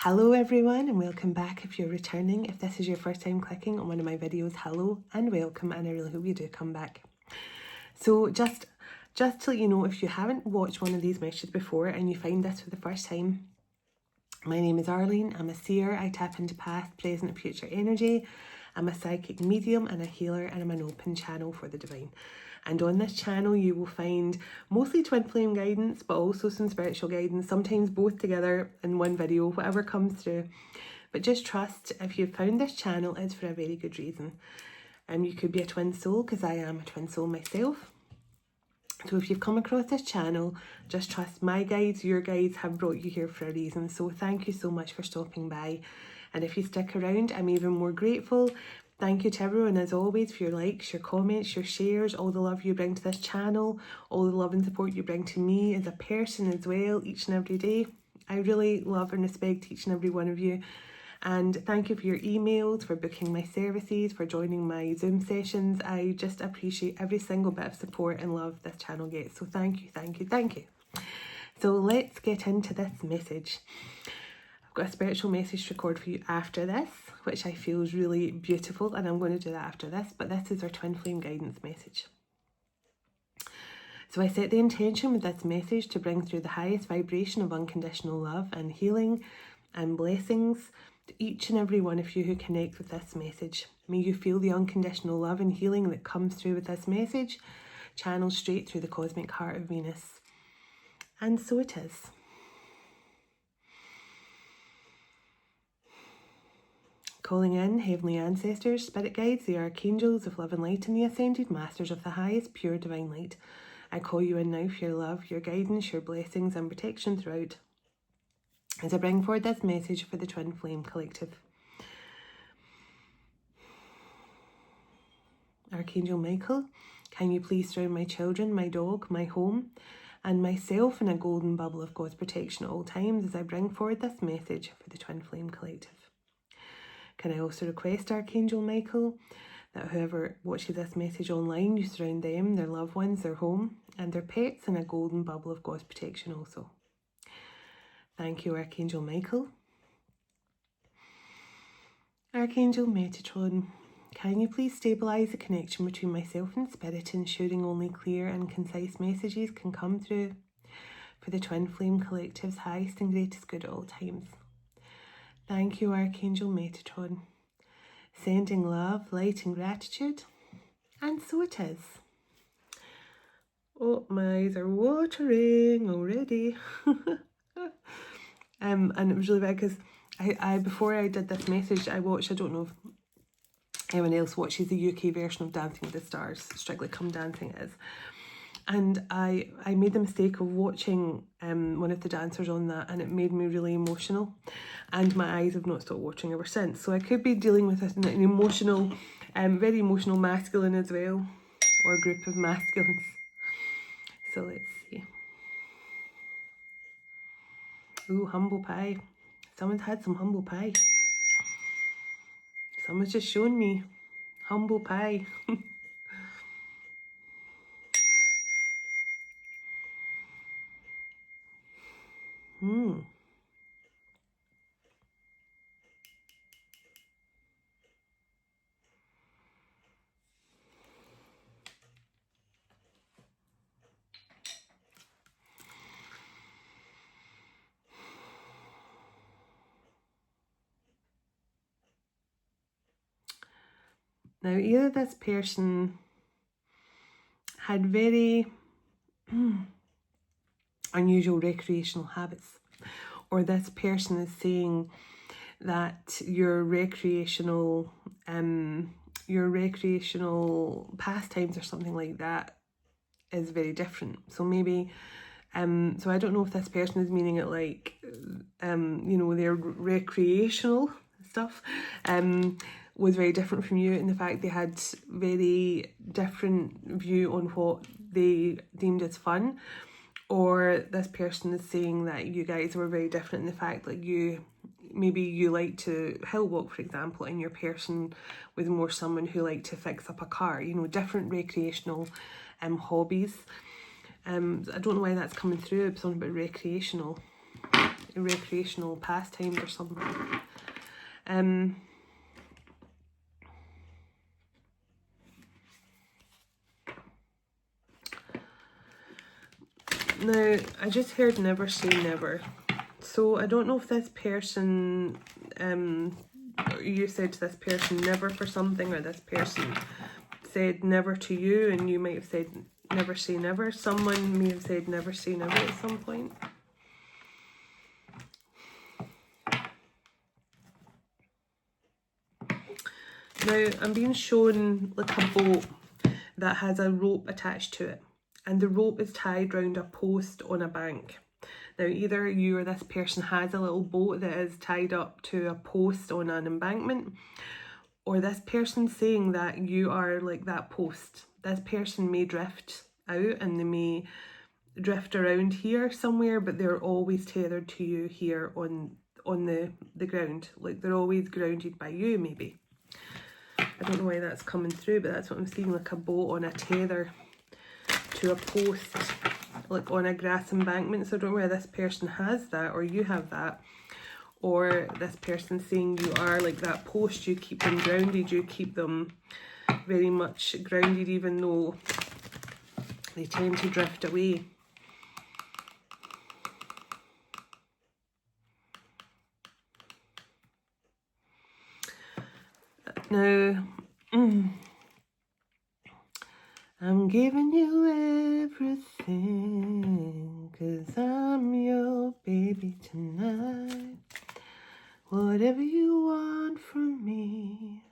Hello everyone and welcome back if you're returning. If this is your first time clicking on one of my videos, hello and welcome, and I really hope you do come back. So just to let you know, if you haven't watched one of these messages before and you find this for the first time, my name is Arlene. I'm a seer. I tap into past, present and future energy. I'm a psychic medium and a healer, and I'm an open channel for the divine. And on this channel you will find mostly twin flame guidance, but also some spiritual guidance, sometimes both together in one video, whatever comes through. But just trust, if you've found this channel, it's for a very good reason. You could be a twin soul, because I am a twin soul myself. So if you've come across this channel, just trust my guides, your guides have brought you here for a reason. So thank you so much for stopping by. And if you stick around, I'm even more grateful. Thank you to everyone, as always, for your likes, your comments, your shares, all the love you bring to this channel, all the love and support you bring to me as a person as well, each and every day. I really love and respect each and every one of you. And thank you for your emails, for booking my services, for joining my Zoom sessions. I just appreciate every single bit of support and love this channel gets. So thank you, thank you, thank you. So let's get into this message. I've got a spiritual message to record for you after this, which I feel is really beautiful, and I'm going to do that after this, but this is our twin flame guidance message. So I set the intention with this message to bring through the highest vibration of unconditional love and healing and blessings to each and every one of you who connect with this message. May you feel the unconditional love and healing that comes through with this message, channeled straight through the cosmic heart of Venus. And so it is. Calling in heavenly ancestors, spirit guides, the archangels of love and light, and the ascended masters of the highest pure divine light. I call you in now for your love, your guidance, your blessings and protection throughout, as I bring forward this message for the Twin Flame Collective. Archangel Michael, can you please surround my children, my dog, my home, and myself in a golden bubble of God's protection at all times as I bring forward this message for the Twin Flame Collective. Can I also request, Archangel Michael, that whoever watches this message online, you surround them, their loved ones, their home, and their pets in a golden bubble of God's protection also. Thank you, Archangel Michael. Archangel Metatron, can you please stabilise the connection between myself and Spirit, ensuring only clear and concise messages can come through for the Twin Flame Collective's highest and greatest good at all times. Thank you, Archangel Metatron. Sending love, light and gratitude. And so it is. Oh, my eyes are watering already. And it was really bad because I before I did this message, I watched, I don't know if anyone else watches the UK version of Dancing with the Stars, Strictly Come Dancing it is. And I made the mistake of watching one of the dancers on that, and it made me really emotional. And my eyes have not stopped watering ever since. So I could be dealing with an emotional, very emotional masculine as well, or a group of masculines. So let's see. Ooh, humble pie. Someone's had some humble pie. Someone's just shown me humble pie. Now, either this person had very unusual recreational habits, or this person is saying that your recreational pastimes or something like that is very different. So maybe so I don't know if this person is meaning it like you know, their recreational stuff was very different from you, in the fact they had very different view on what they deemed as fun. Or this person is saying that you guys were very different in the fact that maybe you like to hill walk, for example, and your person was more someone who liked to fix up a car, you know, different recreational hobbies. I don't know why that's coming through, something about recreational. recreational pastimes or something. Now, I just heard never say never. So I don't know if this person, you said to this person never for something, or this person said never to you and you might have said never say never. Someone may have said never say never at some point. Now, I'm being shown like a boat that has a rope attached to it, and the rope is tied round a post on a bank. Now, either you or this person has a little boat that is tied up to a post on an embankment, or this person's saying that you are like that post. This person may drift out and they may drift around here somewhere, but they're always tethered to you here on the ground. Like they're always grounded by you, maybe. I don't know why that's coming through, but that's what I'm seeing, like a boat on a tether to a post, like on a grass embankment. So I don't know whether this person has that or you have that, or this person saying you are like that post, you keep them grounded, you keep them very much grounded even though they tend to drift away. Now, I'm giving you everything, 'cause I'm your baby tonight. Whatever you want from me.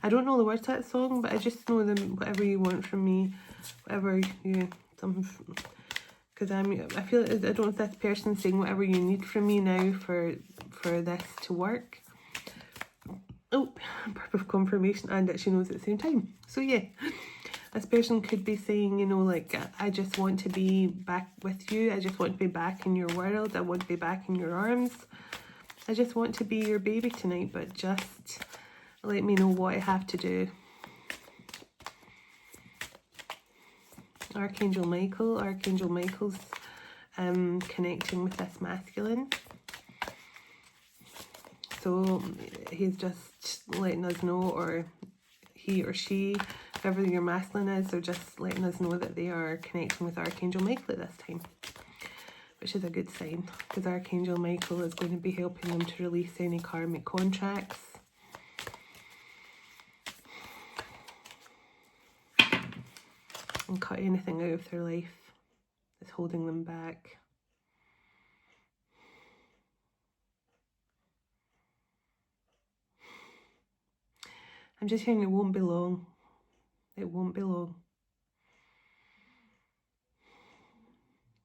I don't know the words to that song, but I just know them. Whatever you want from me, whatever you because I feel I don't know if this person's saying whatever you need from me now for this to work. Oh, purpose of confirmation, and that she knows at the same time. So yeah, this person could be saying, you know, like, I just want to be back with you. I just want to be back in your world. I want to be back in your arms. I just want to be your baby tonight, but just let me know what I have to do. Archangel Michael's connecting with this masculine. So he's just letting us know, or he or she, whoever your masculine is, they're just letting us know that they are connecting with Archangel Michael at this time, which is a good sign, because Archangel Michael is going to be helping them to release any karmic contracts. And cut anything out of their life that's holding them back. I'm just hearing it won't be long. It won't be long.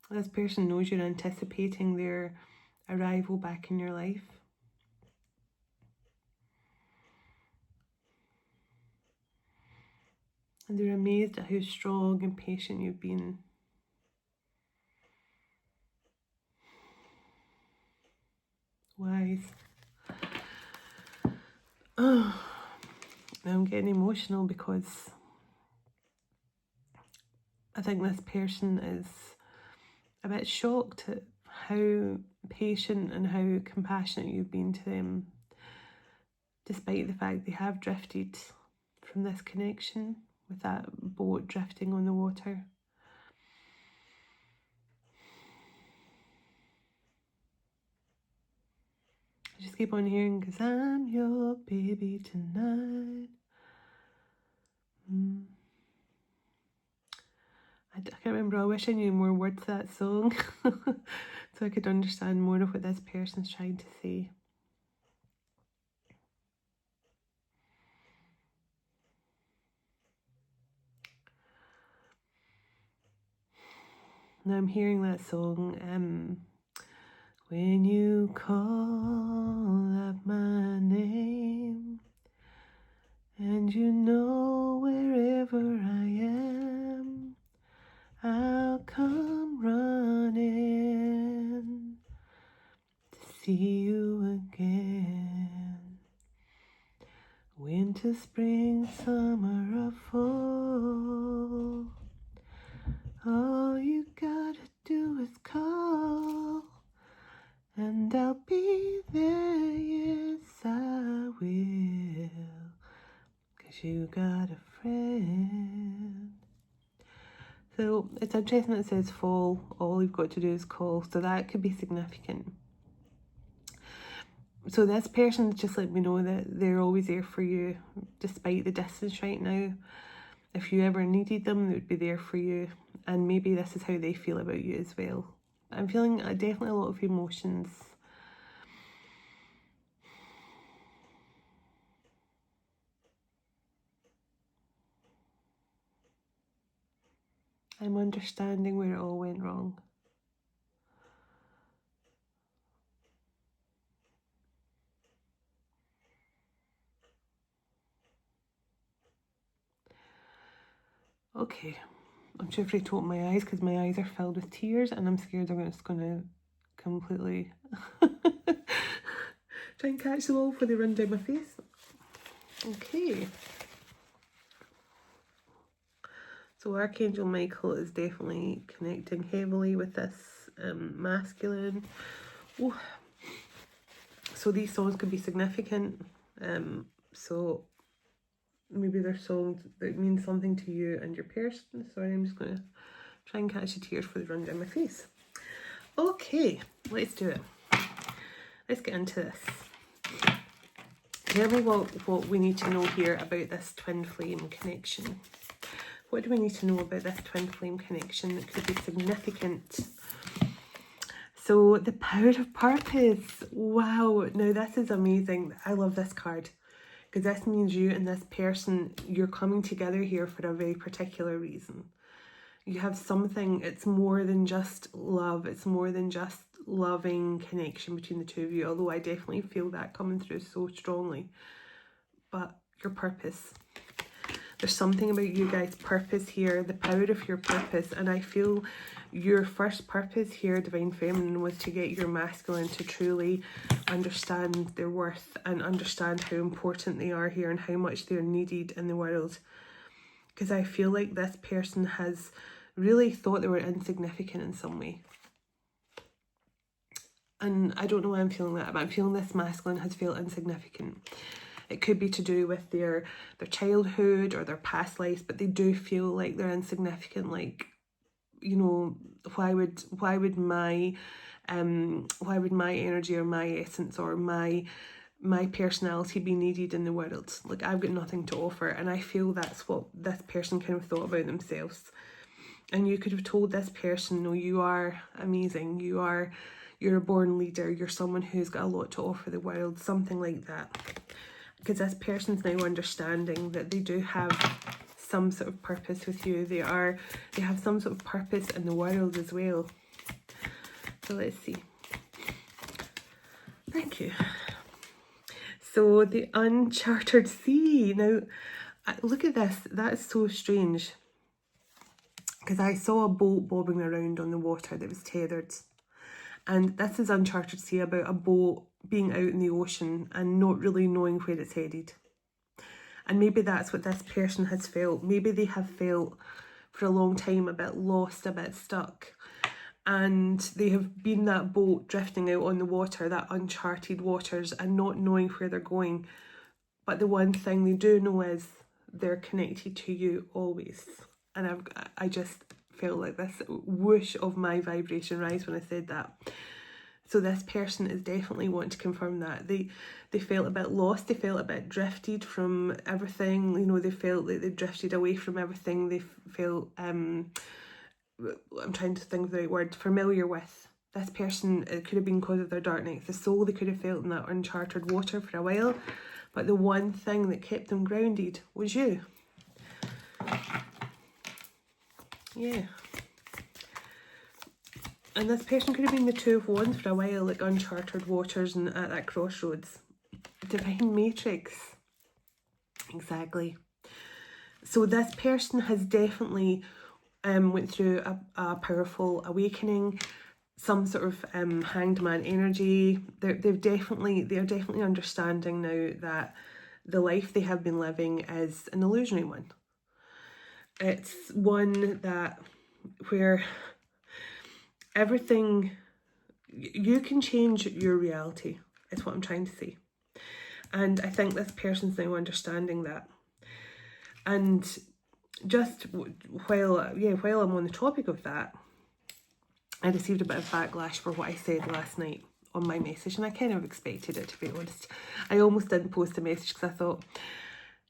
This person knows you're anticipating their arrival back in your life. And they're amazed at how strong and patient you've been. Wise. Oh, I'm getting emotional because I think this person is a bit shocked at how patient and how compassionate you've been to them, despite the fact they have drifted from this connection with that boat drifting on the water. I just keep on hearing, 'cause I'm your baby tonight. I can't remember. I wish I knew more words to that song so I could understand more of what this person's trying to say. Now I'm hearing that song, when you call out my name, and you know wherever I am, I'll come running to see you again. Winter, spring, summer, or fall, you got a friend. So it's interesting that it says fall, all you've got to do is call, so that could be significant. So this person just let me know that they're always there for you, despite the distance right now. If you ever needed them, they would be there for you. And maybe this is how they feel about you as well. I'm feeling definitely a lot of emotions. I'm understanding where it all went wrong. Okay, I'm too afraid to open my eyes because my eyes are filled with tears and I'm scared I'm just going to completely try and catch them all before they run down my face. Okay. So Archangel Michael is definitely connecting heavily with this masculine. Oh. So these songs could be significant. So maybe they're songs that mean something to you and your person. Sorry, I'm just going to try and catch the tears before they run down my face. Okay, let's do it. Let's get into this. Tell me what we need to know here about this twin flame connection. What do we need to know about this twin flame connection that could be significant? So the power of purpose. Wow, now this is amazing. I love this card because this means you and this person, you're coming together here for a very particular reason. You have something, it's more than just love, it's more than just loving connection between the two of you, although I definitely feel that coming through so strongly. But your purpose. There's something about you guys' purpose here, the power of your purpose, and I feel your first purpose here, Divine Feminine, was to get your masculine to truly understand their worth and understand how important they are here and how much they're needed in the world. Because I feel like this person has really thought they were insignificant in some way. And I don't know why I'm feeling that, but I'm feeling this masculine has felt insignificant. It could be to do with their childhood or their past lives, but they do feel like they're insignificant. Like, you know, why would my energy or my essence or my personality be needed in the world? Like, I've got nothing to offer, and I feel that's what this person kind of thought about themselves. And you could have told this person, no, you are amazing. You're a born leader. You're someone who's got a lot to offer the world. Something like that. Because this person's now understanding that they do have some sort of purpose with you. They have some sort of purpose in the world as well. So let's see. Thank you. So the uncharted sea. Now, look at this. That is so strange. Because I saw a boat bobbing around on the water that was tethered. And this is uncharted sea, about a boat being out in the ocean and not really knowing where it's headed. And maybe that's what this person has felt. Maybe they have felt for a long time a bit lost, a bit stuck. And they have been that boat drifting out on the water, that uncharted waters, and not knowing where they're going. But the one thing they do know is they're connected to you always. And I just felt like this whoosh of my vibration rise when I said that. So this person is definitely wanting to confirm that. They felt a bit lost, they felt a bit drifted from everything, you know, they felt that they drifted away from everything. They felt, I'm trying to think of the right word, familiar with. This person, it could have been because of their dark nights of the soul. They could have felt in that uncharted water for a while, but the one thing that kept them grounded was you. Yeah. And this person could have been the Two of Wands for a while, like uncharted waters and at that crossroads. Divine Matrix. Exactly. So this person has definitely went through a powerful awakening, some sort of hanged man energy. They're definitely understanding now that the life they have been living is an illusionary one. It's one where everything, you can change your reality, is what I'm trying to say. And I think this person's now understanding that. And just while I'm on the topic of that, I received a bit of backlash for what I said last night on my message, and I kind of expected it, to be honest. I almost didn't post a message because I thought,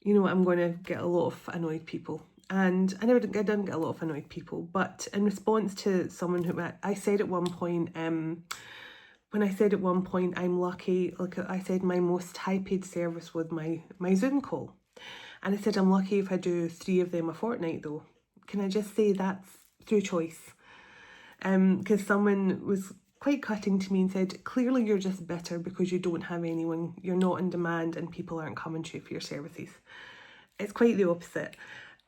you know, I'm going to get a lot of annoyed people. And I didn't get a lot of annoyed people, but in response to someone who I said at one point, when I said at one point, I'm lucky, like I said, my most high paid service was my Zoom call. And I said, I'm lucky if I do 3 of them a fortnight though. Can I just say that's through choice? Because someone was quite cutting to me and said, clearly you're just bitter because you don't have anyone, you're not in demand and people aren't coming to you for your services. It's quite the opposite.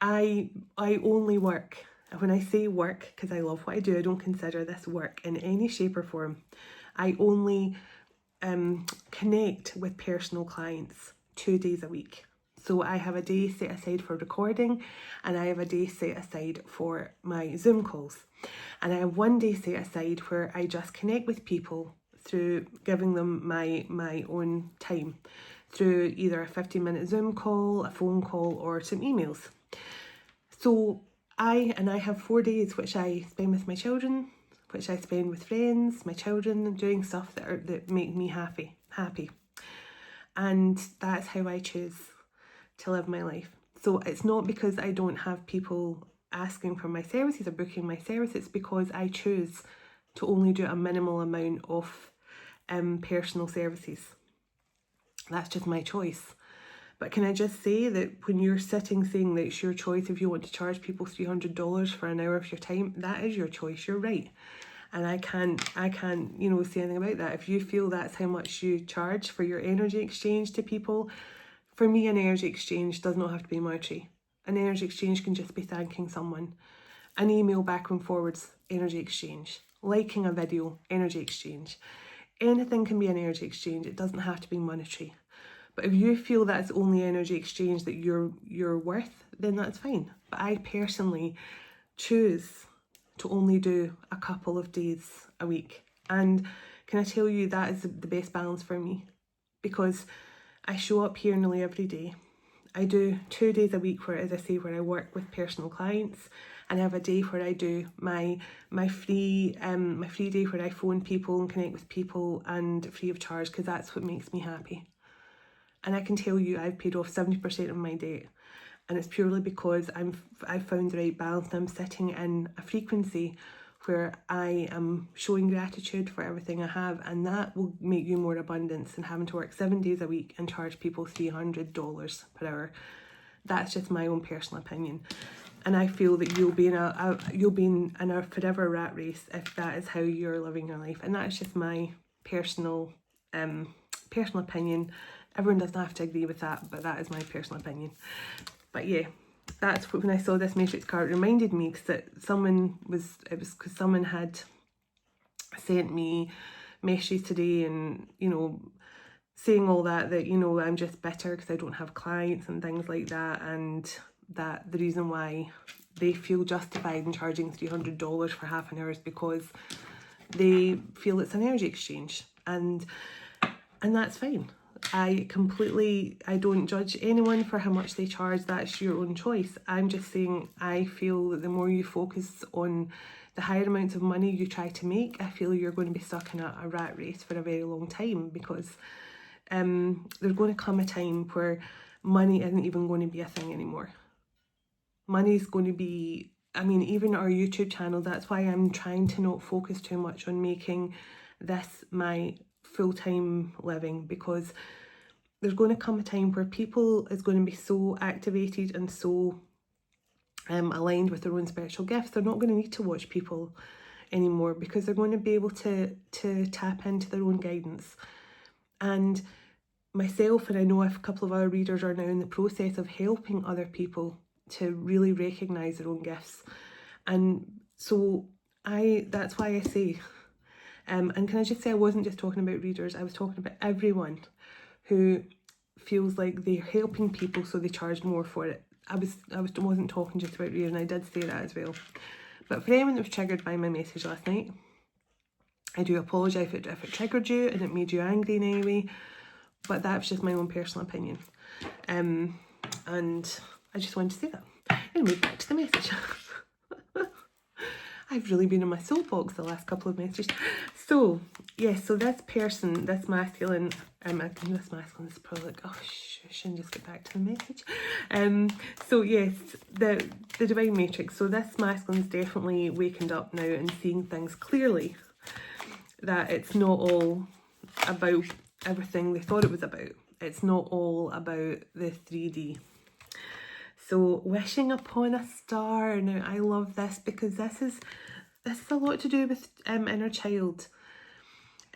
I only work, when I say work, because I love what I do, I don't consider this work in any shape or form. I only connect with personal clients 2 days a week. So I have a day set aside for recording, and I have a day set aside for my Zoom calls. And I have 1 day set aside where I just connect with people through giving them my own time, through either a 15-minute Zoom call, a phone call, or some emails. So I have 4 days which I spend with my children, which I spend with friends, my children, doing stuff that make me happy. And that's how I choose to live my life. So it's not because I don't have people asking for my services or booking my services, it's because I choose to only do a minimal amount of personal services. That's just my choice. But can I just say that when you're sitting saying that it's your choice if you want to charge people $300 for an hour of your time, that is your choice, you're right. And I can't, you know, say anything about that. If you feel that's how much you charge for your energy exchange to people, for me, an energy exchange does not have to be monetary. An energy exchange can just be thanking someone. An email back and forwards, energy exchange. Liking a video, energy exchange. Anything can be an energy exchange. It doesn't have to be monetary. But if you feel that's only energy exchange that you're worth, then that's fine. But I personally choose to only do a couple of days a week. And can I tell you, that is the best balance for me, because I show up here nearly every day. I do 2 days a week where, as I say, where I work with personal clients, and I have a day where I do my free day where I phone people and connect with people, and free of charge, because that's what makes me happy. And I can tell you, I've paid off 70% of my debt, and it's purely because I've found the right balance. I'm sitting in a frequency where I am showing gratitude for everything I have, and that will make you more abundance than having to work 7 days a week and charge people $300 per hour. That's just my own personal opinion, and I feel that you'll be in a forever rat race if that is how you're living your life. And that's just my personal opinion. Everyone doesn't have to agree with that, but that is my personal opinion. But yeah, that's what, when I saw this matrix card, it reminded me because someone had sent me messages today, and, you know, saying all that, you know, I'm just bitter because I don't have clients and things like that, and that the reason why they feel justified in charging $300 for half an hour is because they feel it's an energy exchange, and that's fine. I don't judge anyone for how much they charge. That's your own choice. I'm just saying, I feel that the more you focus on the higher amounts of money you try to make, I feel you're going to be stuck in a rat race for a very long time, because there's going to come a time where money isn't even going to be a thing anymore. Money is going to be, I mean, even our YouTube channel, that's why I'm trying to not focus too much on making this my full-time living, because there's going to come a time where people is going to be so activated and so aligned with their own spiritual gifts, they're not going to need to watch people anymore, because they're going to be able to tap into their own guidance. And myself, and I know a couple of other readers, are now in the process of helping other people to really recognise their own gifts. And so that's why I say, and can I just say, I wasn't just talking about readers, I was talking about everyone who feels like they're helping people, so they charge more for it. I wasn't talking just about readers, and I did say that as well. But for anyone that was triggered by my message last night, I do apologise if it triggered you and it made you angry in any way, but that's just my own personal opinion. And I just wanted to say that. Anyway, back to the message. I've really been in my soapbox the last couple of messages. So, yes, so this person, this masculine, this is probably like, oh, shush, and just get back to the message. So, yes, the Divine Matrix. So this masculine's definitely wakened up now and seeing things clearly. That it's not all about everything they thought it was about. It's not all about the 3D. So, wishing upon a star. Now, I love this because this is a lot to do with inner child.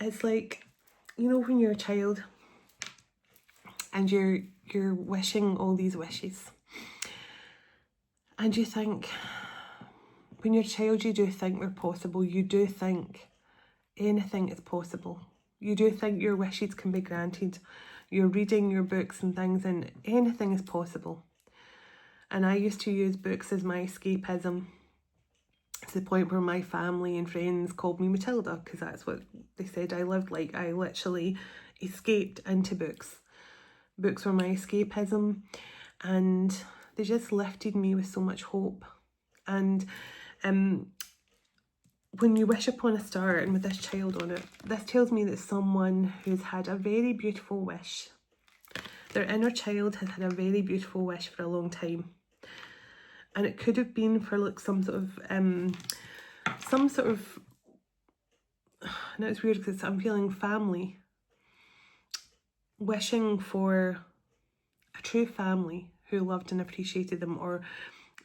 It's like, you know, when you're a child and you're wishing all these wishes, and you think, when you're a child, you do think they're possible. You do think anything is possible. You do think your wishes can be granted. You're reading your books and things, and anything is possible. And I used to use books as my escapism, to the point where my family and friends called me Matilda, because that's what they said I lived like. I literally escaped into books. Books were my escapism, and they just lifted me with so much hope. And when you wish upon a star, and with this child on it, this tells me that someone who's had a very beautiful wish, their inner child has had a very beautiful wish for a long time. And it could have been for like some sort of, now it's weird because I'm feeling family, wishing for a true family who loved and appreciated them, or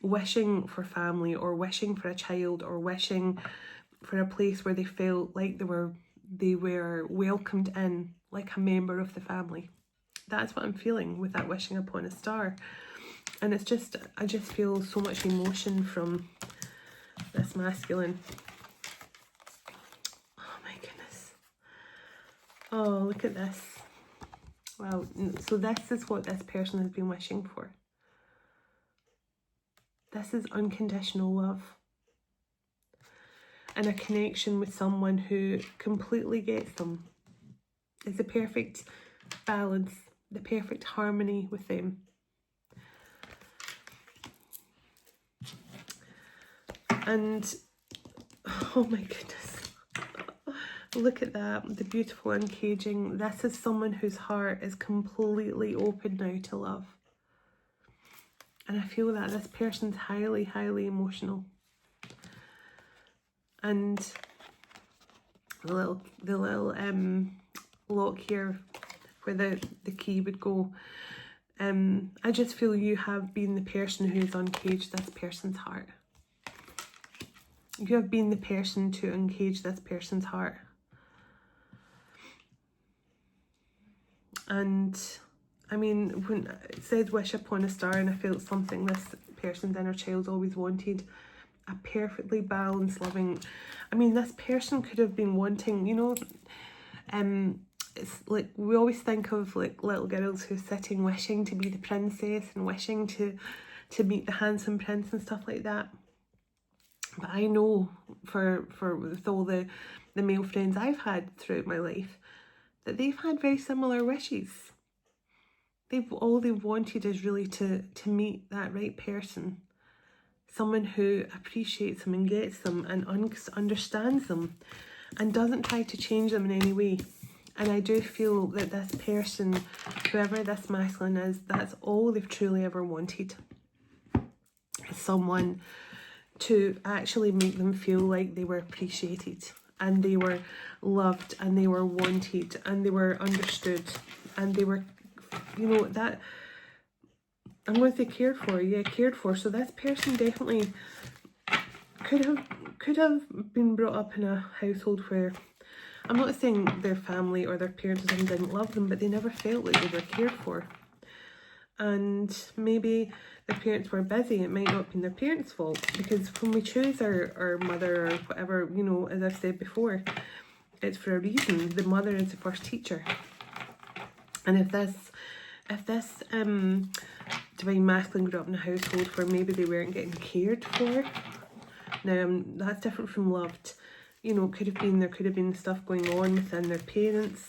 wishing for family, or wishing for a child, or wishing for a place where they felt like they were welcomed in, like a member of the family. That's what I'm feeling with that wishing upon a star. And it's just, I just feel so much emotion from this masculine. Oh my goodness. Oh, look at this. Wow. So this is what this person has been wishing for. This is unconditional love. And a connection with someone who completely gets them. It's the perfect balance, the perfect harmony with them. And, oh my goodness, look at that, the beautiful uncaging. This is someone whose heart is completely open now to love. And I feel that this person's highly, highly emotional. And the little lock here where the key would go. I just feel you have been the person who's uncaged this person's heart. You have been the person to uncage this person's heart. And I mean, when it said wish upon a star, and I felt something this person's inner child always wanted, a perfectly balanced, loving, I mean, this person could have been wanting, you know, it's like we always think of like little girls who are sitting wishing to be the princess and wishing to meet the handsome prince and stuff like that. But I know for with all the male friends I've had throughout my life, that they've had very similar wishes. All they've wanted is really to meet that right person. Someone who appreciates them and gets them and understands them and doesn't try to change them in any way. And I do feel that this person, whoever this masculine is, that's all they've truly ever wanted. Is someone to actually make them feel like they were appreciated and they were loved and they were wanted and they were understood and they were, you know, that, I'm going to say cared for, yeah, cared for. So this person definitely could have been brought up in a household where, I'm not saying their family or their parents didn't love them, but they never felt like they were cared for. And maybe their parents were busy. It might not have been their parents' fault, because when we choose our mother or whatever, you know, as I've said before, it's for a reason. The mother is the first teacher. And if this divine masculine grew up in a household where maybe they weren't getting cared for, now that's different from loved. You know, there could have been stuff going on within their parents'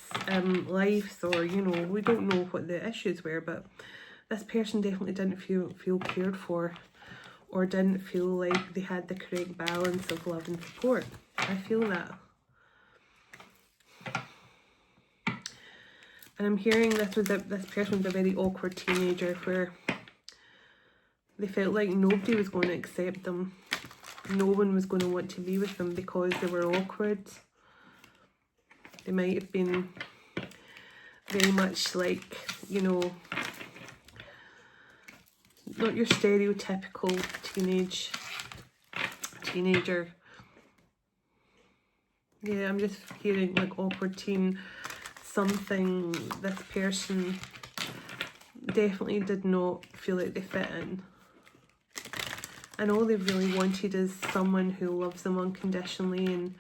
lives, or, you know, we don't know what the issues were, but this person definitely didn't feel cared for, or didn't feel like they had the correct balance of love and support. I feel that. And I'm hearing this person was a very awkward teenager where they felt like nobody was going to accept them. No one was going to want to be with them because they were awkward. They might have been very much like, you know, not your stereotypical teenager. Yeah, I'm just hearing like awkward teen. Something this person definitely did not feel like they fit in. And all they really wanted is someone who loves them unconditionally and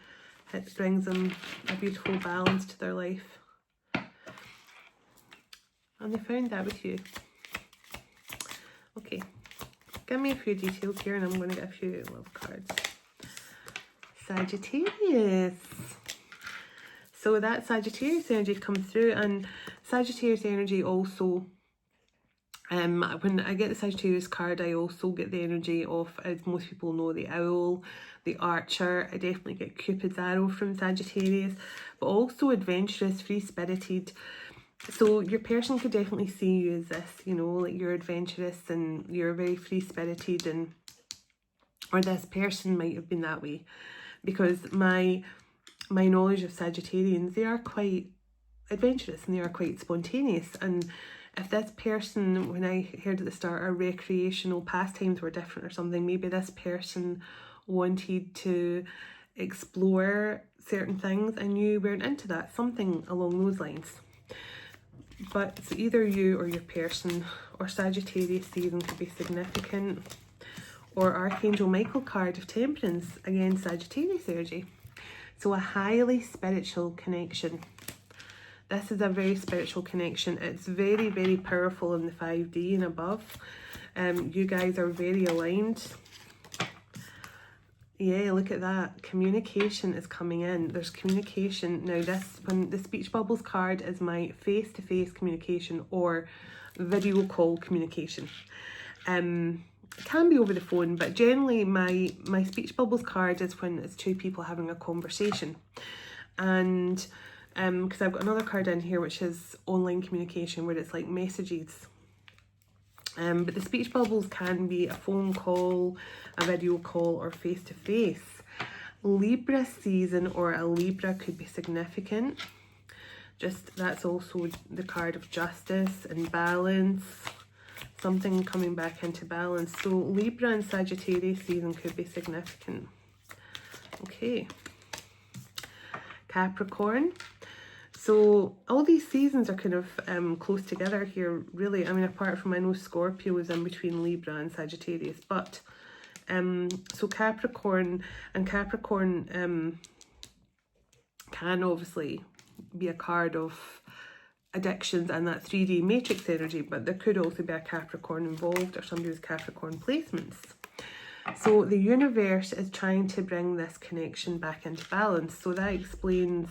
it brings them a beautiful balance to their life. And they found that with you. Okay, give me a few details here and I'm going to get a few love cards. Sagittarius. So that Sagittarius energy comes through, and Sagittarius energy also, when I get the Sagittarius card, I also get the energy of, as most people know, the owl, the archer. I definitely get Cupid's arrow from Sagittarius, but also adventurous, free-spirited. So your person could definitely see you as this, you know, like you're adventurous and you're very free-spirited, and or this person might have been that way, because my knowledge of Sagittarians, they are quite adventurous and they are quite spontaneous. And if this person, when I heard at the start, our recreational pastimes were different or something, maybe this person wanted to explore certain things and you weren't into that, something along those lines. But it's either you or your person, or Sagittarius season could be significant, or Archangel Michael card of Temperance, again Sagittarius energy. So a highly spiritual connection. This is a very spiritual connection. It's very, very powerful in the 5D and above. You guys are very aligned. Yeah, look at that. Communication is coming in. There's communication. Now when the speech bubbles card is my face-to-face communication or video call communication. It can be over the phone, but generally my speech bubbles card is when it's two people having a conversation. And because I've got another card in here which is online communication, where it's like messages. But the speech bubbles can be a phone call, a video call, or face-to-face. Libra season or a Libra could be significant. Just that's also the card of justice and balance. Something coming back into balance. So Libra and Sagittarius season could be significant. Okay. Capricorn. So all these seasons are kind of close together here, really. I mean, apart from, I know Scorpio is in between Libra and Sagittarius, but so Capricorn can obviously be a card of addictions and that 3D matrix energy, but there could also be a Capricorn involved or somebody with Capricorn placements. So the universe is trying to bring this connection back into balance. So that explains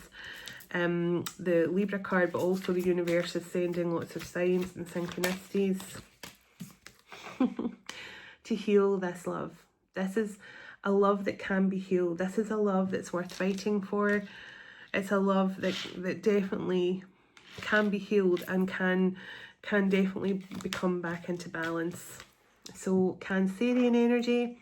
the Libra card, but also the universe is sending lots of signs and synchronicities to heal this love. This is a love that can be healed. This is a love that's worth fighting for. It's a love that definitely can be healed and can definitely become back into balance. So Cancerian energy.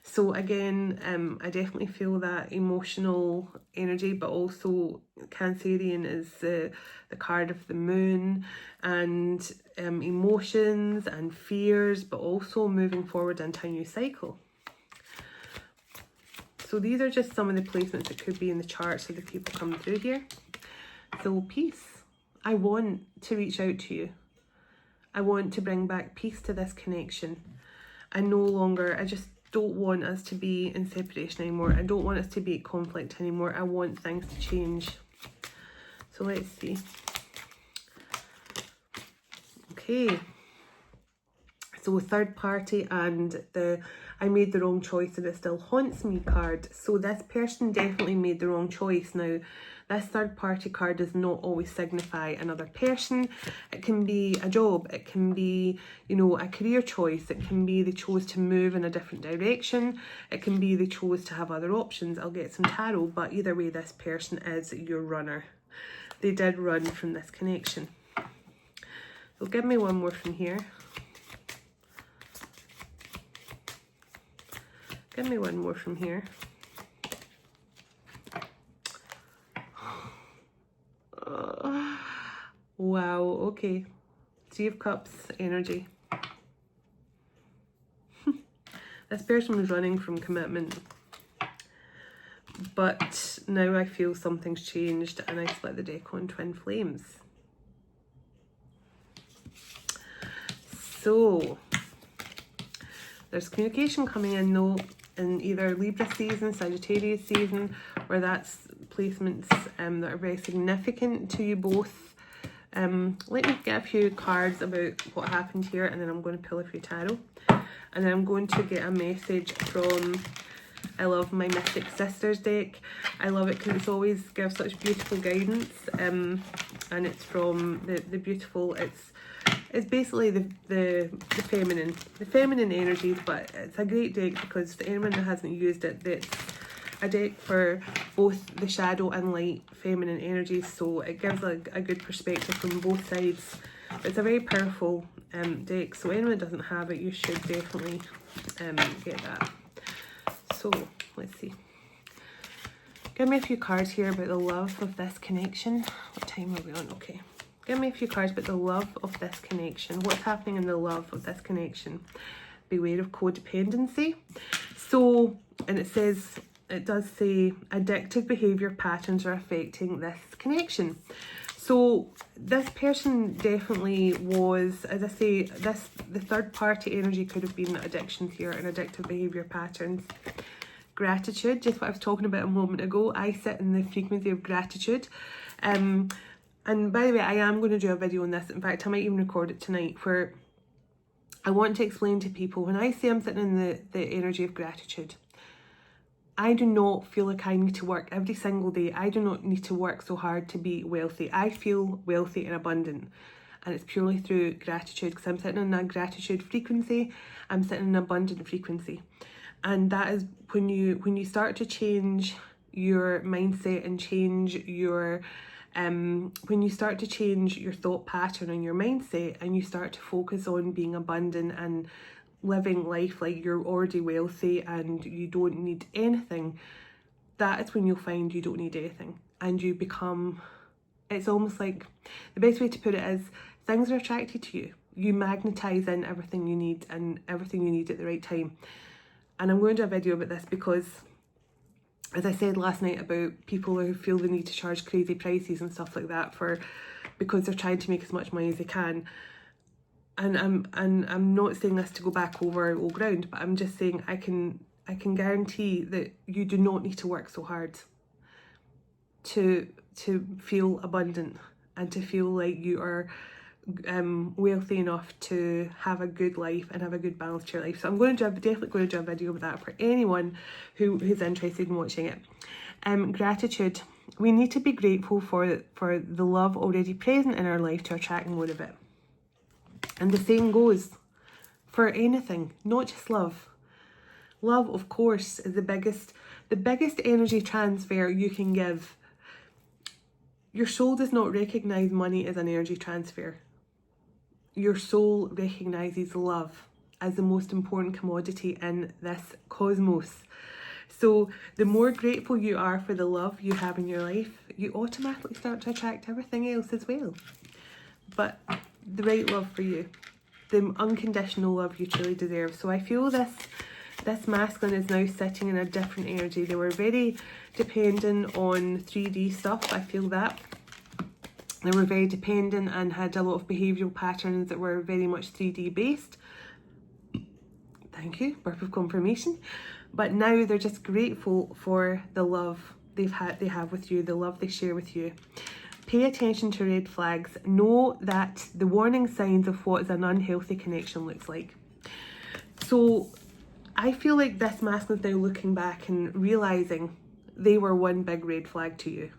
So again, I definitely feel that emotional energy, but also Cancerian is the card of the moon, and emotions and fears, but also moving forward into a new cycle. So these are just some of the placements that could be in the charts of the people coming through here. So peace. I want to reach out to you. I want to bring back peace to this connection. I just don't want us to be in separation anymore. I don't want us to be at conflict anymore. I want things to change. So let's see. Okay. So third party and the I made the wrong choice and it still haunts me card. So this person definitely made the wrong choice. Now, this third party card does not always signify another person. It can be a job, it can be, you know, a career choice, it can be they chose to move in a different direction, it can be they chose to have other options. I'll get some tarot, but either way, this person is your runner. They did run from this connection. So give me one more from here. Give me one more from here. Wow, okay. Three of Cups energy. This person was running from commitment. But now I feel something's changed and I split the deck on Twin Flames. So, there's communication coming in though, in either Libra season, Sagittarius season, where that's placements that are very significant to you both. Let me get a few cards about what happened here, and then I'm going to pull a few tarot. And then I'm going to get a message from, I love my Mystic Sisters deck. I love it because it always gives such beautiful guidance. And it's from the beautiful, it's basically the feminine energies, but it's a great deck because for anyone that hasn't used it, that's a deck for both the shadow and light feminine energies, so it gives a good perspective from both sides. It's a very powerful deck, so anyone that doesn't have it, you should definitely get that. So let's see, give me a few cards here about the love of this connection. What time are we on? Okay, give me a few cards about the love of this connection. What's happening in the love of this connection? Beware of codependency. So, and it does say addictive behaviour patterns are affecting this connection. So this person definitely was, as I say, the third party energy could have been addictions here and addictive behaviour patterns. Gratitude, just what I was talking about a moment ago. I sit in the frequency of gratitude. And by the way, I am going to do a video on this. In fact, I might even record it tonight, where I want to explain to people, when I say I'm sitting in the energy of gratitude, I do not feel like I need to work every single day. I do not need to work so hard to be wealthy. I feel wealthy and abundant. And it's purely through gratitude, because I'm sitting in a gratitude frequency. I'm sitting in an abundant frequency. And that is when you start to change your mindset and change your when you start to change your thought pattern and your mindset, and you start to focus on being abundant and living life like you're already wealthy and you don't need anything, that is when you'll find you don't need anything, and you become, it's almost like, the best way to put it is, things are attracted to you. You magnetize in everything you need, and everything you need at the right time. And I'm going to do a video about this because, as I said last night, about people who feel the need to charge crazy prices and stuff like that because they're trying to make as much money as they can. And I'm not saying this to go back over old ground, but I'm just saying I can guarantee that you do not need to work so hard to feel abundant and to feel like you are wealthy enough to have a good life and have a good balance to your life. So I'm definitely going to do a video about that for anyone who's interested in watching it. Gratitude. We need to be grateful for the love already present in our life to attract more of it. And the same goes for anything, not just love. Love, of course, is the biggest energy transfer you can give. Your soul does not recognize money as an energy transfer. Your soul recognizes love as the most important commodity in this cosmos. So the more grateful you are for the love you have in your life, you automatically start to attract everything else as well. But the right love for you, the unconditional love you truly deserve. So I feel this masculine is now sitting in a different energy. They were very dependent on 3D stuff, I feel that. They were very dependent and had a lot of behavioural patterns that were very much 3D based. Thank you, birth of confirmation. But now they're just grateful for the love they have with you, the love they share with you. Pay attention to red flags. Know that the warning signs of what an unhealthy connection looks like. So I feel like this masculine's now looking back and realising they were one big red flag to you.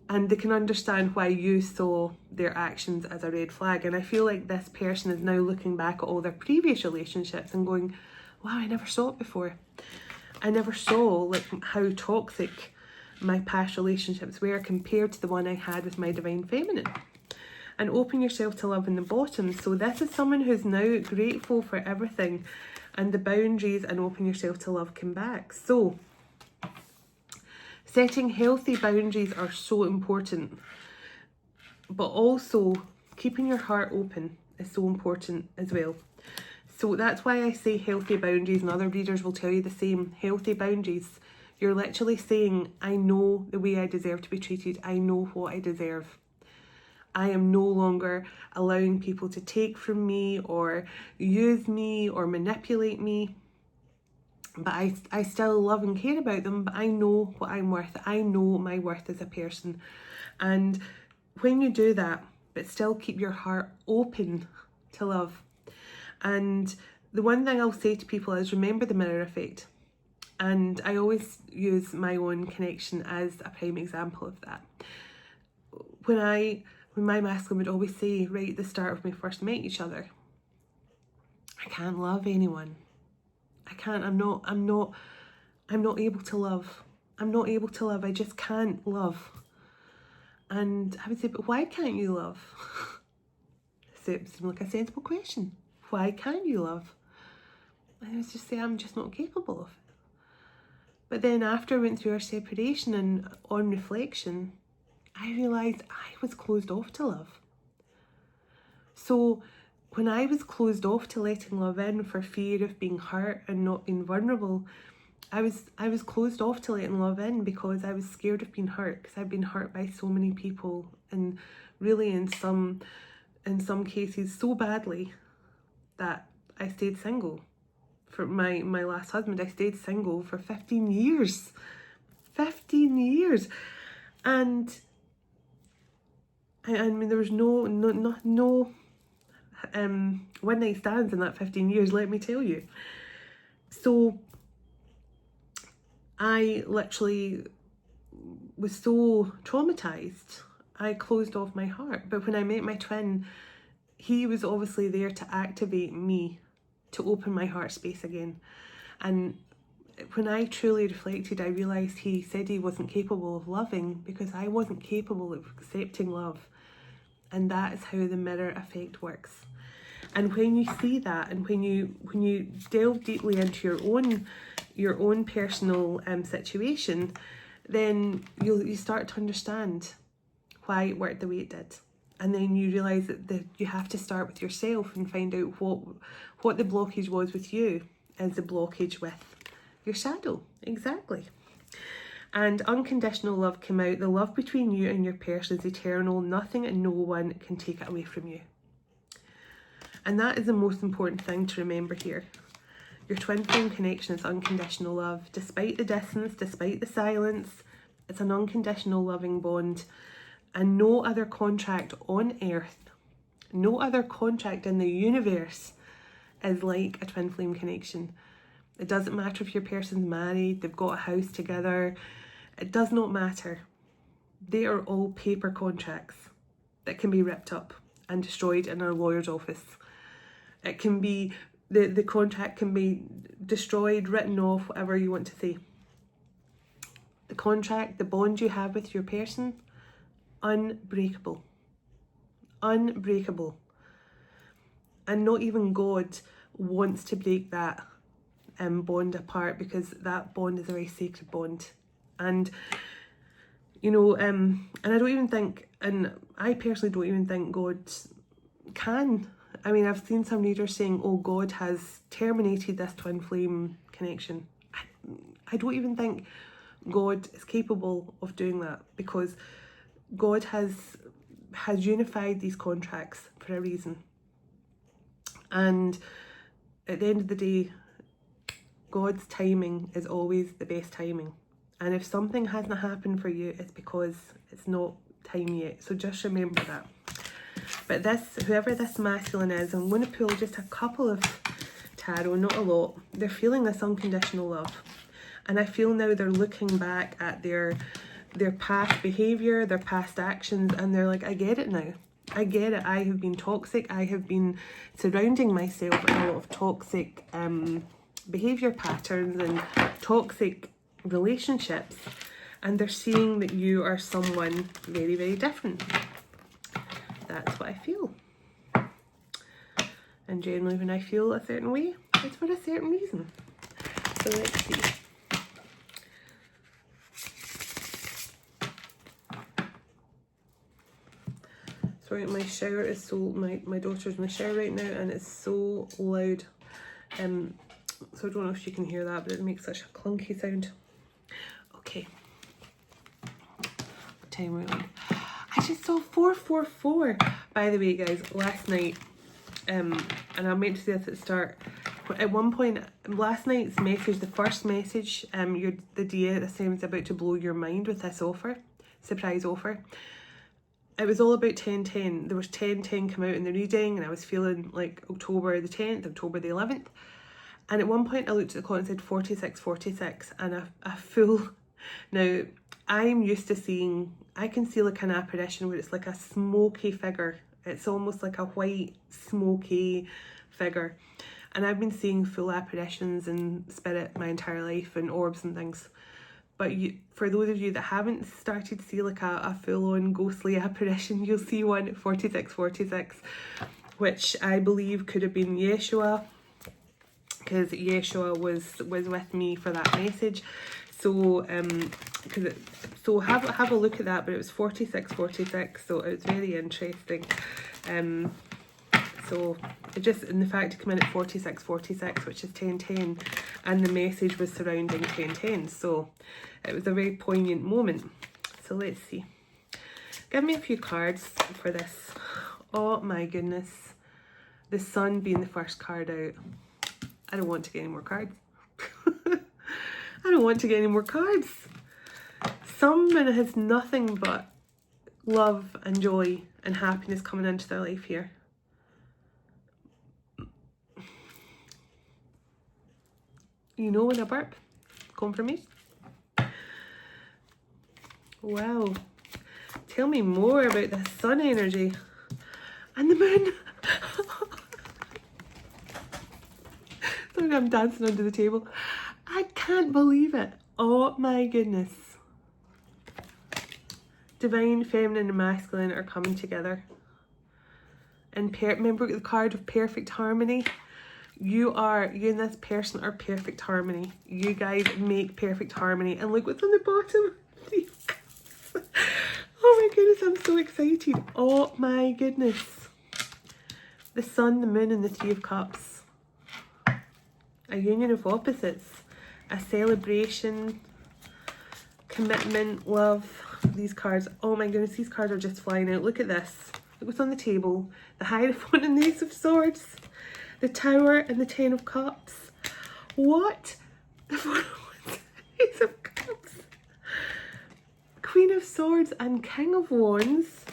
And they can understand why you saw their actions as a red flag. And I feel like this person is now looking back at all their previous relationships and going, wow, I never saw it before. I never saw like how toxic my past relationships were compared to the one I had with my divine feminine. And open yourself to love in the bottom. So this is someone who's now grateful for everything, and the boundaries and open yourself to love come back. So setting healthy boundaries are so important, but also keeping your heart open is so important as well. So that's why I say healthy boundaries, and other readers will tell you the same. Healthy boundaries, you're literally saying, I know the way I deserve to be treated. I know what I deserve. I am no longer allowing people to take from me or use me or manipulate me. But I still love and care about them, but I know what I'm worth. I know my worth as a person. And when you do that, but still keep your heart open to love. And the one thing I'll say to people is remember the mirror effect. And I always use my own connection as a prime example of that. When my masculine would always say right at the start of when we first met each other, I can't love anyone. I can't, I'm not able to love. I'm not able to love. I just can't love. And I would say, but why can't you love? So it seemed like a sensible question. Why can't you love? And I was just saying, I'm just not capable of it. But then after I went through our separation and on reflection, I realised I was closed off to love. So when I was closed off to letting love in for fear of being hurt and not being vulnerable, I was closed off to letting love in because I was scared of being hurt, because I've been hurt by so many people, and really in some cases so badly that I stayed single. For my last husband, I stayed single for 15 years. 15 years. And I mean, there was no one night stands in that 15 years, let me tell you. So I literally was so traumatized, I closed off my heart. But when I met my twin, he was obviously there to activate me, to open my heart space again. And when I truly reflected, I realised he said he wasn't capable of loving because I wasn't capable of accepting love. And that is how the mirror effect works. And when you see that, and when you delve deeply into your own personal situation, then you start to understand why it worked the way it did. And then you realise that you have to start with yourself and find out what the blockage was with you as the blockage with your shadow. Exactly. And unconditional love came out. The love between you and your person is eternal. Nothing and no one can take it away from you. And that is the most important thing to remember here. Your twin flame connection is unconditional love. Despite the distance, despite the silence, it's an unconditional loving bond. And no other contract on earth, no other contract in the universe is like a twin flame connection. It doesn't matter if your person's married, they've got a house together. It does not matter. They are all paper contracts that can be ripped up and destroyed in our lawyer's office. It can be, the contract can be destroyed, written off, whatever you want to say. The contract, the bond you have with your person, unbreakable. Unbreakable. And not even God wants to break that bond apart, because that bond is a very sacred bond. And you know, and I don't even think, and I personally don't even think God can. I mean, I've seen some readers saying, oh, God has terminated this twin flame connection. I don't even think God is capable of doing that, because God has unified these contracts for a reason. And at the end of the day, God's timing is always the best timing. And if something hasn't happened for you, it's because it's not time yet. So just remember that. But this, whoever this masculine is, I'm going to pull just a couple of tarot, not a lot. They're feeling this unconditional love. And I feel now they're looking back at their past behaviour, their past actions, and they're like, I get it now. I get it. I have been toxic. I have been surrounding myself with a lot of toxic behaviour patterns and toxic relationships. And they're seeing that you are someone very, very different. That's what I feel. And generally when I feel a certain way, it's for a certain reason. So let's see. Sorry, my shower is so, my daughter's in the shower right now and it's so loud. So I don't know if you can hear that, but it makes such a clunky sound. Okay. What time are we on? I just saw 444. By the way, guys, last night, and I meant to say this at the start, at one point, last night's message, the first message, the DA this time is about to blow your mind with this offer, surprise offer. It was all about 10/10. There was 10/10 come out in the reading and I was feeling like October the 10th, October the 11th. And at one point I looked at the clock and said 46, and a full... Now, I'm used to seeing, I can see like an apparition where it's like a smoky figure. It's almost like a white, smoky figure. And I've been seeing full apparitions in spirit my entire life and orbs and things. But for those of you that haven't started to see like a full-on ghostly apparition, you'll see one at 46, which I believe could have been Yeshua, because Yeshua was with me for that message. So so have a look at that, but it was 46, so it was very interesting. So it just, in the fact to come in at 46, which is 10/10, and the message was surrounding 10/10, so it was a very poignant moment. So let's see. Give me a few cards for this. Oh my goodness. The Sun being the first card out. I don't want to get any more cards. I don't want to get any more cards. Someone has nothing but love and joy and happiness coming into their life here. You know when I burp? Confirmation. Wow. Tell me more about the Sun energy. And the Moon. Sorry, I'm dancing under the table. I can't believe it. Oh my goodness. Divine, feminine and masculine are coming together. And remember the card of perfect harmony? You and this person are perfect harmony. You guys make perfect harmony. And look what's on the bottom. Oh my goodness, I'm so excited. Oh my goodness. The Sun, the Moon and the Three of Cups. A union of opposites. A celebration. Commitment, love. These cards, oh my goodness, these cards are just flying out. Look at this. Look what's on the table. The Hierophant and the Ace of Swords. The Tower and the Ten of Cups. What? The Ace of Cups. Queen of Swords and King of Wands.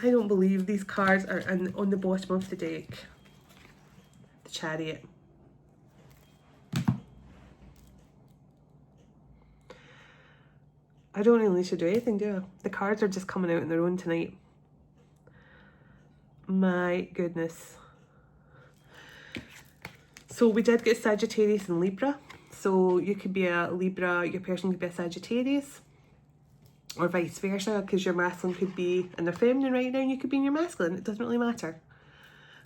I don't believe these cards are on the bottom of the deck. The Chariot. I don't really need to do anything, do I? The cards are just coming out on their own tonight. My goodness. So we did get Sagittarius and Libra. So you could be a Libra, your person could be a Sagittarius. Or vice versa, because your masculine could be in their feminine right now and you could be in your masculine. It doesn't really matter.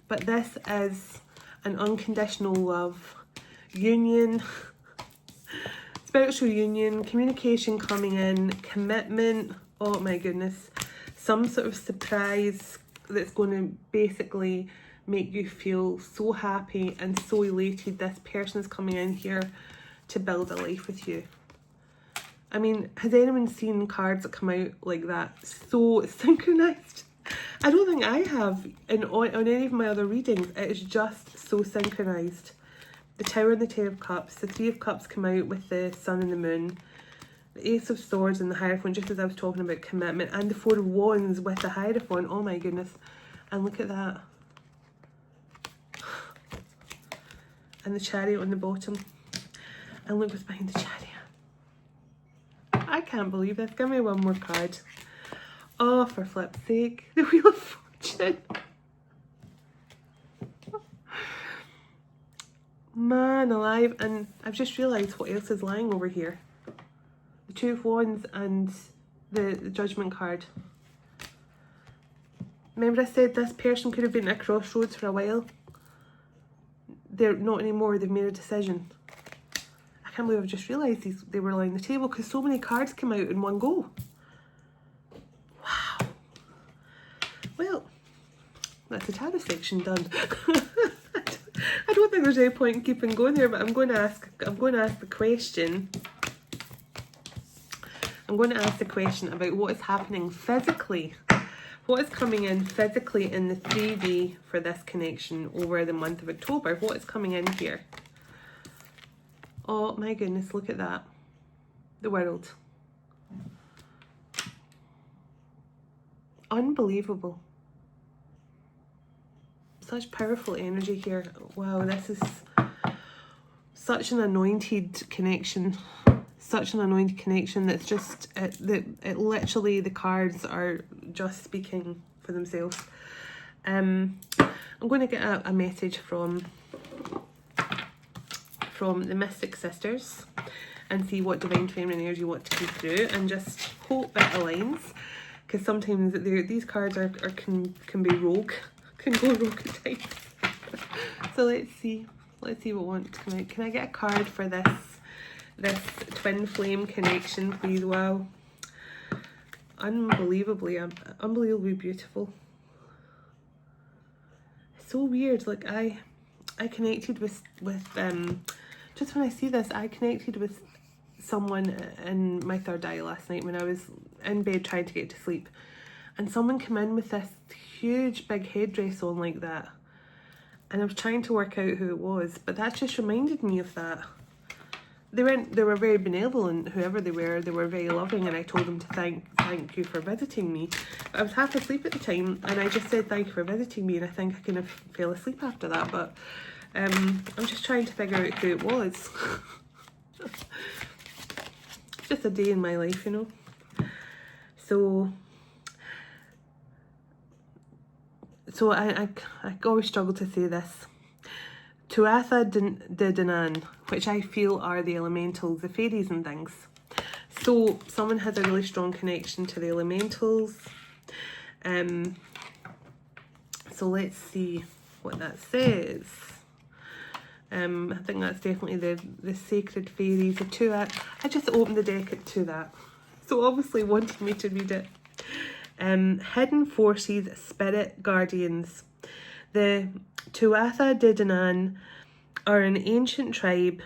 But this is an unconditional love, union, spiritual union, communication coming in, commitment. Oh my goodness. Some sort of surprise that's going to basically make you feel so happy and so elated. This person is coming in here to build a life with you. I mean, has anyone seen cards that come out like that? So synchronized. I don't think I have on any of my other readings. It is just so synchronized. The Tower and the Ten of Cups. The Three of Cups come out with the Sun and the Moon. The Ace of Swords and the Hierophant, just as I was talking about commitment. And the Four of Wands with the Hierophant. Oh my goodness. And look at that. and the chariot on the bottom. And look what's behind the chariot. I can't believe this. Give me one more card. Oh, for flip's sake. The Wheel of Fortune. Man alive. And I've just realised what else is lying over here. The Two of Wands and the Judgment card. Remember I said this person could have been at a crossroads for a while? They're not anymore. They've made a decision. I can't believe I've just realised they were lying on the table because so many cards came out in one go. Wow. Well, that's the tarot section done. I don't think there's any point in keeping going there, but I'm going to ask the question. I'm going to ask the question about what is happening physically. What is coming in physically in the 3D for this connection over the month of October? What is coming in here? Oh my goodness, look at that. The World. Unbelievable. Such powerful energy here. Wow, this is such an anointed connection. Such an anointed connection that's just, it literally, the cards are just speaking for themselves. I'm going to get a message from the Mystic Sisters and see what Divine Feminine energy want to come through, and just hope it aligns, because sometimes these cards can be rogue, can go rogue at times. So let's see what wants to come out. Can I get a card for this twin flame connection, please? Wow, unbelievably beautiful. It's so weird. Like I connected with just when I see this, I connected with someone in my third eye last night when I was in bed trying to get to sleep, and someone came in with this huge big headdress on like that, and I was trying to work out who it was, but that just reminded me of that. They were very benevolent, whoever they were very loving, and I told them to thank you for visiting me. But I was half asleep at the time, and I just said thank you for visiting me, and I think I kind of fell asleep after that, but I'm just trying to figure out who it was. Just a day in my life, you know. So I always struggle to say this. Tuatha De Danann, which I feel are the elementals, the fairies and things. So someone has a really strong connection to the elementals. So let's see what that says. I think that's definitely the sacred fairies, the Tuatha. I just opened the deck to that, so obviously wanted me to read it. Hidden forces, spirit guardians. The Tuatha De Danann are an ancient tribe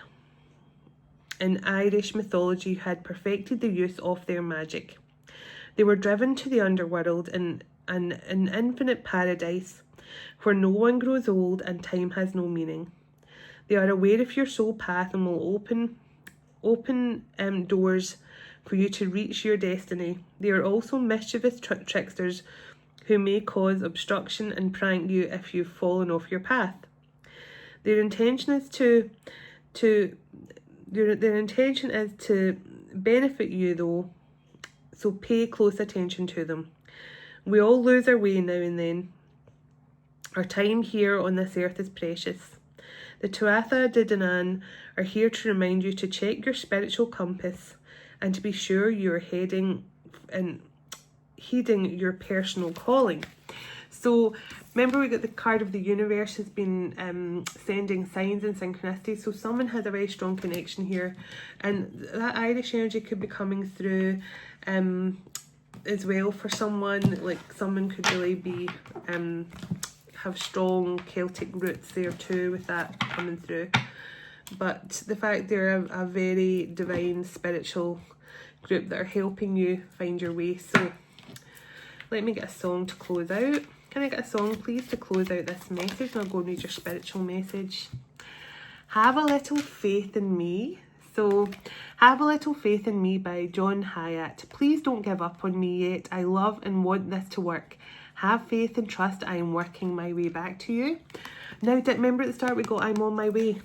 in Irish mythology who had perfected the use of their magic. They were driven to the underworld in an infinite paradise where no one grows old and time has no meaning. They are aware of your soul path and will open doors for you to reach your destiny. They are also mischievous tricksters who may cause obstruction and prank you if you've fallen off your path. Their intention is to benefit you though, so pay close attention to them. We all lose our way now and then. Our time here on this earth is precious. The Tuatha De Danann are here to remind you to check your spiritual compass and to be sure you're heeding your personal calling. So remember, we got the card of the universe has been sending signs and synchronicity. So someone has a very strong connection here, and that Irish energy could be coming through as well for someone. Like someone could really be have strong Celtic roots there too with that coming through. But the fact they're a very divine spiritual group that are helping you find your way. So let me get a song to close out. Can I get a song please to close out this message? And I'll go and read your spiritual message. Have a Little Faith in Me. So Have a Little Faith in Me by John Hyatt. Please don't give up on me yet. I love and want this to work. Have faith and trust. I am working my way back to you. Now, remember at the start we go, I'm on my way.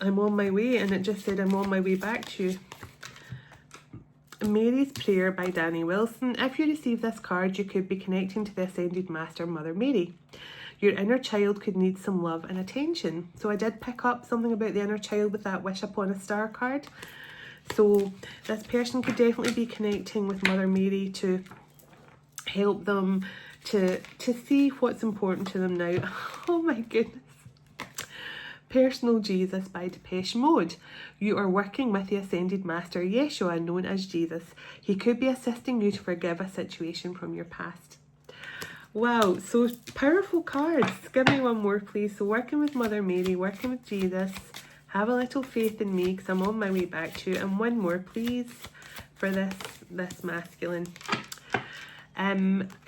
I'm on my way, and it just said I'm on my way back to you. Mary's Prayer by Danny Wilson. If you receive this card, you could be connecting to the Ascended Master, Mother Mary. Your inner child could need some love and attention. So I did pick up something about the inner child with that Wish Upon a Star card. So this person could definitely be connecting with Mother Mary to help them to see what's important to them now. Oh my goodness. Personal Jesus by Depeche Mode. You are working with the Ascended Master, Yeshua, known as Jesus. He could be assisting you to forgive a situation from your past. Wow, so powerful cards. Give me one more, please. So working with Mother Mary, working with Jesus. Have a little faith in me because I'm on my way back to you. And one more, please, for this masculine.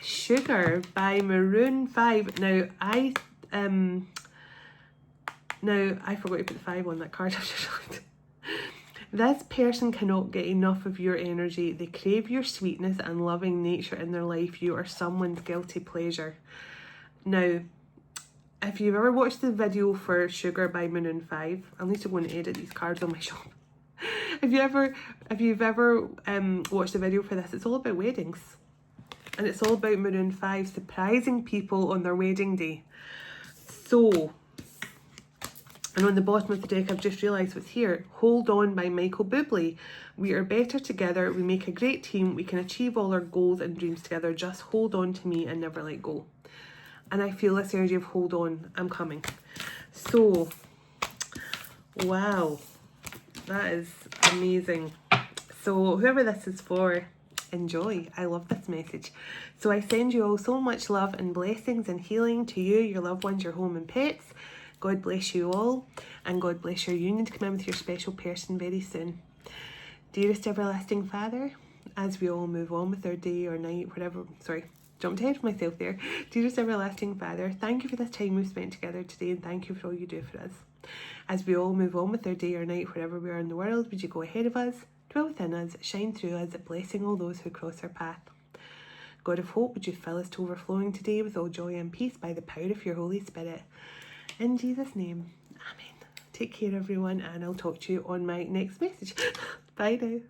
Sugar by Maroon 5. Now, I forgot to put the 5 on that card. This person cannot get enough of your energy. They crave your sweetness and loving nature in their life. You are someone's guilty pleasure. Now, if you've ever watched the video for Sugar by Maroon 5, I'll need to go and edit these cards on my shop. If you've ever watched the video for this, it's all about weddings. And it's all about Maroon 5 surprising people on their wedding day. So, and on the bottom of the deck, I've just realised what's here. Hold On by Michael Bublé. We are better together. We make a great team. We can achieve all our goals and dreams together. Just hold on to me and never let go. And I feel this energy of hold on. I'm coming. So, wow. That is amazing. So, whoever this is for, enjoy. I love this message. So, I send you all so much love and blessings and healing to you, your loved ones, your home and pets. God bless you all, and God bless your union to come in with your special person very soon. Dearest everlasting Father, as we all move on with our day or night, whatever, sorry, jumped ahead of myself there. Dearest everlasting Father, thank you for this time we've spent together today, and thank you for all you do for us. As we all move on with our day or night, wherever we are in the world, would you go ahead of us, dwell within us, shine through us, blessing all those who cross our path. God of hope, would you fill us to overflowing today with all joy and peace by the power of your Holy Spirit. In Jesus' name, amen. Take care, everyone, and I'll talk to you on my next message. Bye now.